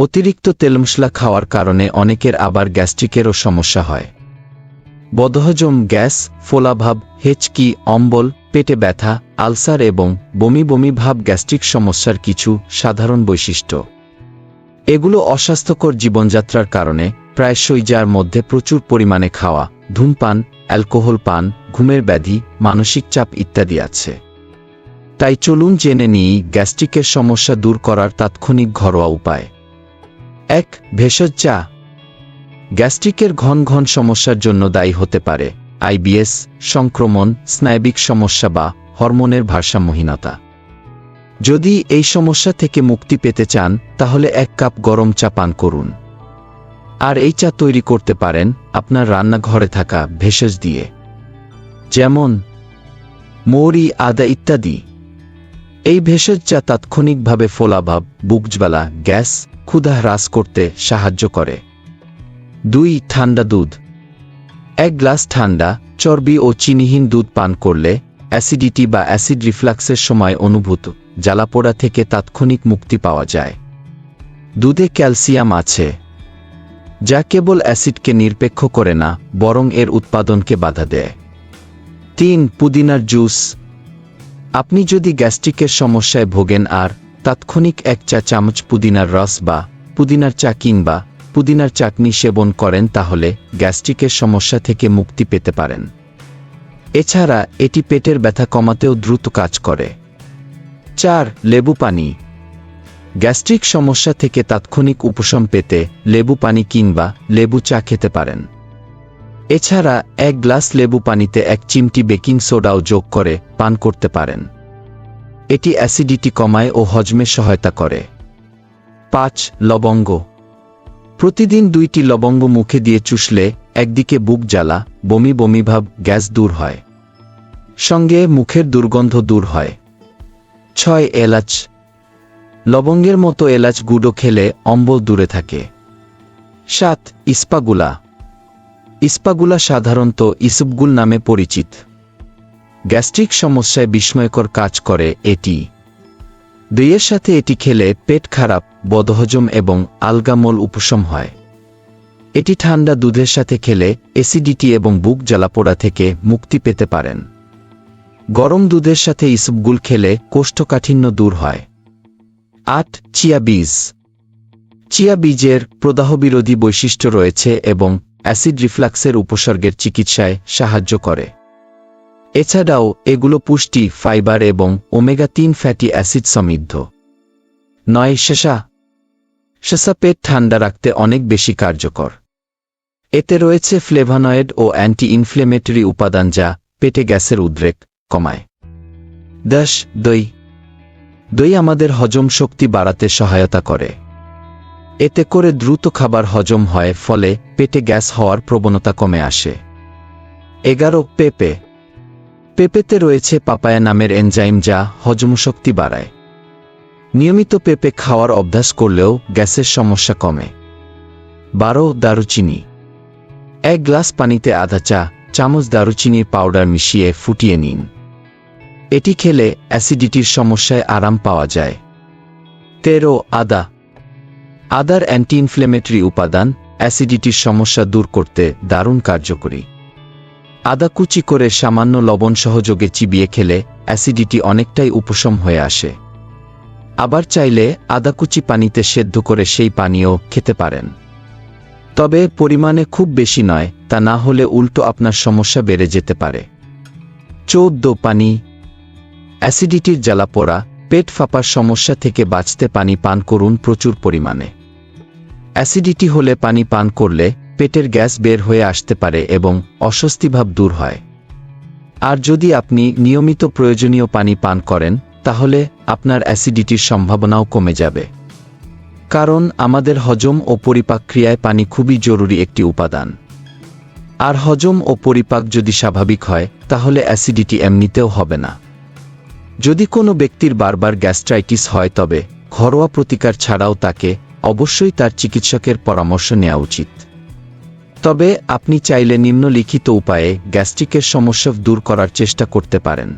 অতিরিক্ত তেলমশলা খাওয়ার কারণে অনেকের আবার গ্যাস্ট্রিকেরও সমস্যা হয়। বদহজম, গ্যাস, ফোলাভাব, হেঁচকি, অম্বল, পেটে ব্যথা, আলসার এবং বমি বমি ভাব গ্যাস্ট্রিক সমস্যার কিছু সাধারণ বৈশিষ্ট্য। এগুলো অস্বাস্থ্যকর জীবনযাত্রার কারণে প্রায়শই, যার মধ্যে প্রচুর পরিমাণে খাওয়া, ধূমপান, অ্যালকোহল পান, ঘুমের ব্যাধি, মানসিক চাপ ইত্যাদি আছে। তাই চলুন জেনে নিই গ্যাস্ট্রিকের সমস্যা দূর করার তাৎক্ষণিক ঘরোয়া উপায়। ১. ভেষজ চা। গ্যাস্ট্রিকের ঘন ঘন সমস্যার জন্য দায়ী হতে পারে আইবিএস, সংক্রমণ, স্নায়বিক সমস্যা বা হরমোনের ভারসাম্যহীনতা। যদি এই সমস্যা থেকে মুক্তি পেতে চান তাহলে ১ কাপ গরম চা পান করুন। আর এই চা তৈরি করতে পারেন আপনার রান্নাঘরে থাকা ভেষজ দিয়ে, যেমন মৌরি, আদা ইত্যাদি। এই ভেষজ চা তাৎক্ষণিকভাবে ফোলাভাব, বুকজ্বালা, গ্যাস, ক্ষুধা হ্রাস করতে সাহায্য করে। ২. ঠান্ডা দুধ। ১ গ্লাস ঠান্ডা, চর্বি ও চিনিহীন দুধ পান করলে অ্যাসিডিটি বা অ্যাসিড রিফ্লাক্সের সময় অনুভূত জ্বালাপোড়া থেকে তাৎক্ষণিক মুক্তি পাওয়া যায়। দুধে ক্যালসিয়াম আছে, যা কেবল অ্যাসিডকে নিরপেক্ষ করে না, বরং এর উৎপাদনকে বাধা দেয়। ৩. পুদিনার জুস। আপনি যদি গ্যাস্ট্রিকের সমস্যায় ভোগেন আর তাৎক্ষণিক ১ চা চামচ পুদিনার রস বা পুদিনার চা কিংবা পুদিনার চাটনি সেবন করেন তাহলে গ্যাস্ট্রিকের সমস্যা থেকে মুক্তি পেতে পারেন। এছাড়া এটি পেটের ব্যথা কমাতেও দ্রুত কাজ করে। ৪. লেবু পানি। গ্যাস্ট্রিক সমস্যা থেকে তাৎক্ষণিক উপশম পেতে লেবু পানি কিংবা লেবু চা খেতে পারেন। এছাড়া ১ গ্লাস লেবু পানিতে ১ চিমটি বেকিং সোডাও যোগ করে পান করতে পারেন। এটি অ্যাসিডিটি কমায় ও হজমে সহায়তা করে। ৫. লবঙ্গ। প্রতিদিন ২টি লবঙ্গ মুখে দিয়ে চুষলে একদিকে বুক জ্বালা, বমি বমি ভাব, গ্যাস দূর হয়, সঙ্গে মুখের দুর্গন্ধ দূর হয়। ৬. এলাচ। লবঙ্গের মতো এলাচ গুঁড়ো খেলে অম্বল দূরে থাকে। ৭. ইস্পাগুলা। ইস্পাগুলা সাধারণত ইসবগুল নামে পরিচিত। গ্যাস্ট্রিক সমস্যায় বিস্ময়কর কাজ করে এটি। দইয়ের সাথে এটি খেলে পেট খারাপ, বদহজম এবং আলগামল উপশম হয়। এটি ঠান্ডা দুধের সাথে খেলে অ্যাসিডিটি এবং বুক জ্বালাপোড়া থেকে মুক্তি পেতে পারেন। গরম দুধের সাথে ইসবগুল খেলে কোষ্ঠকাঠিন্য দূর হয়। ৮. চিয়া বীজ। চিয়া বীজের প্রদাহবিরোধী বৈশিষ্ট্য রয়েছে এবং অ্যাসিড রিফ্লাক্সের উপসর্গের চিকিৎসায় সাহায্য করে। এছাড়াও এগুলো পুষ্টি, ফাইবার এবং ওমেগা-৩ ফ্যাটি অ্যাসিড সমৃদ্ধ। ৯. শসা। শসা পেট ঠান্ডা রাখতে অনেক বেশি কার্যকর। এতে রয়েছে ফ্লেভানয়েড ও অ্যান্টি ইনফ্লেমেটরি উপাদান যা পেটে গ্যাসের উদ্রেক কমায়। ১০. দই। দই আমাদের হজম শক্তি বাড়াতে সহায়তা করে। এতে করে দ্রুত খাবার হজম হয়, ফলে পেটে গ্যাস হওয়ার প্রবণতা কমে আসে। ১১. পেঁপে। পেঁপেতে রয়েছে পাপায়া নামের এনজাইম যা হজমশক্তি বাড়ায়। নিয়মিত পেঁপে খাওয়ার অভ্যাস করলেও গ্যাসের সমস্যা কমে। ১২. দারুচিনি। ১ গ্লাস পানিতে আধা চা চামচ দারুচিনির পাউডার মিশিয়ে ফুটিয়ে নিন। এটি খেলে অ্যাসিডিটির সমস্যায় আরাম পাওয়া যায়। ১৩. আদা। আদার অ্যান্টি ইনফ্লেমেটরি উপাদান অ্যাসিডিটির সমস্যা দূর করতে দারুণ কার্যকরী। আদা কুচি করে সামান্য লবণ সহযোগে চিবিয়ে খেলে অ্যাসিডিটি অনেকটাই উপশম হয়ে আসে। আবার চাইলে আদা কুচি পানিতে সেদ্ধ করে সেই পানীয় খেতে পারেন, তবে পরিমাণে খুব বেশি নয়, তা না হলে উল্টো আপনার সমস্যা বেড়ে যেতে পারে। ১৪. পানি। অ্যাসিডিটির জ্বালাপোড়া, পেট ফাঁপার সমস্যা থেকে বাঁচতে পানি পান করুন প্রচুর পরিমাণে। অ্যাসিডিটি হলে পানি পান করলে পেটের গ্যাস বের হয়ে আসতে পারে এবং অস্বস্তিভাব দূর হয়। আর যদি আপনি নিয়মিত প্রয়োজনীয় পানি পান করেন তাহলে আপনার অ্যাসিডিটির সম্ভাবনাও কমে যাবে, কারণ আমাদের হজম ও পরিপাক ক্রিয়ায় পানি খুবই জরুরি একটি উপাদান। আর হজম ও পরিপাক যদি স্বাভাবিক হয় তাহলে অ্যাসিডিটি এমনিতেও হবে না। যদি কোনো ব্যক্তির বারবার গ্যাস্ট্রাইটিস হয় তবে ঘরোয়া প্রতিকার ছাড়াও তাকে অবশ্যই তার চিকিৎসকের পরামর্শ নেওয়া উচিত। তবে আপনি চাইলে নিম্নলিখিত উপায়ে গ্যাস্ট্রিকের সমস্যা দূর করার চেষ্টা করতে পারেন।